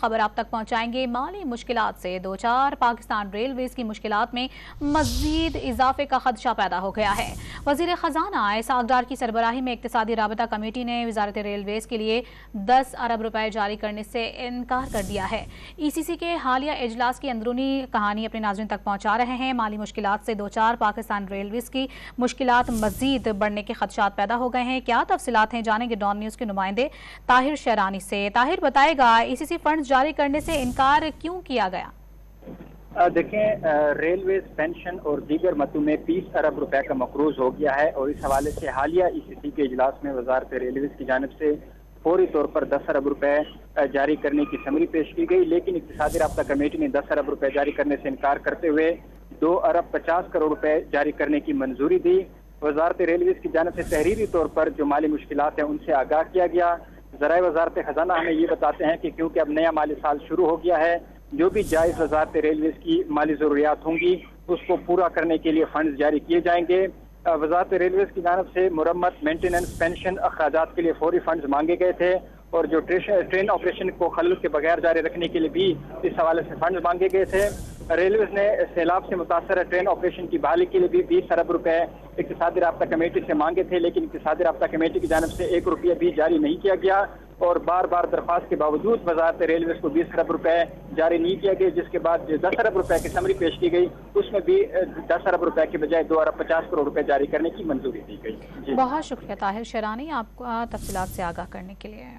खबर आप तक पहुंचाएंगे। माली मुश्किलात से दो चार पाकिस्तान रेलवेज की मुश्किलात में मजीद इजाफे का खदशा पैदा हो गया है। वजीर खजाना इसहाक डार की सरबराही में इक्तिसादी राबता कमेटी ने वजारत रेलवेज के लिए 10 अरब रुपए जारी करने से इनकार कर दिया है। ECC के हालिया इजलास की अंदरूनी कहानी अपने नाज़रीन तक पहुंचा रहे हैं। माली मुश्किलात से दो चार पाकिस्तान रेलवेज की मुश्किलात मजीद बढ़ने के खदशात पैदा हो गए हैं। क्या तफसीलात हैं, जानेंगे डॉन न्यूज़ के नुमाइंदे ताहिर शहरानी से। ताहिर बताएगा, ECC फंड जारी करने से इनकार क्यों किया गया? देखें, रेलवे पेंशन और दीगर मतों में 30 अरब रुपए का मकरूज हो गया है और इस हवाले से हालिया ECC के इजलास में वजारत रेलवेज की जानिब से फौरी तौर पर 10 अरब रुपए जारी करने की समरी पेश की गई, लेकिन इक्तिसादी राबता कमेटी ने 10 अरब रुपए जारी करने से इनकार करते हुए 2 अरब 50 करोड़ रुपए जारी करने की मंजूरी दी। वजारत रेलवेज की जानिब से तहरीरी तौर पर जो माली मुश्किलात हैं उनसे आगाह किया गया। ज़राए वजारत खजाना हमें ये बताते हैं कि क्योंकि अब नया माली साल शुरू हो गया है, जो भी जायज़ वजारत रेलवेज की माली ज़रूरियात होंगी उसको पूरा करने के लिए फंड जारी किए जाएंगे। वजारत रेलवेज की जानिब से मुरम्मत, मेंटेनेंस, पेंशन अखराजात के लिए फौरी फंड्स मांगे गए थे और जो ट्रेन ऑपरेशन को खलल के बगैर जारी रखने के लिए भी इस हवाले से फंड मांगे गए थे। रेलवेज ने सैलाब से मुतासर ट्रेन ऑपरेशन की बहाली के लिए भी 20 अरब रुपए इक्तिसादी राबता कमेटी से मांगे थे, लेकिन इक्तिसादी राबता कमेटी की जानिब से 1 रुपया भी जारी नहीं किया गया और बार बार दरख्वास्त के बावजूद वजारत रेलवेज को 20 अरब रुपए जारी नहीं किया गया, जिसके बाद जो 10 अरब रुपए की समरी पेश की गई उसमें भी 10 अरब रुपए के बजाय 2 अरब 50 करोड़ रुपए जारी करने की मंजूरी दी गई। बहुत शुक्रिया ताहिर शहरानी, आपको तफसीलात से आगाह करने के लिए।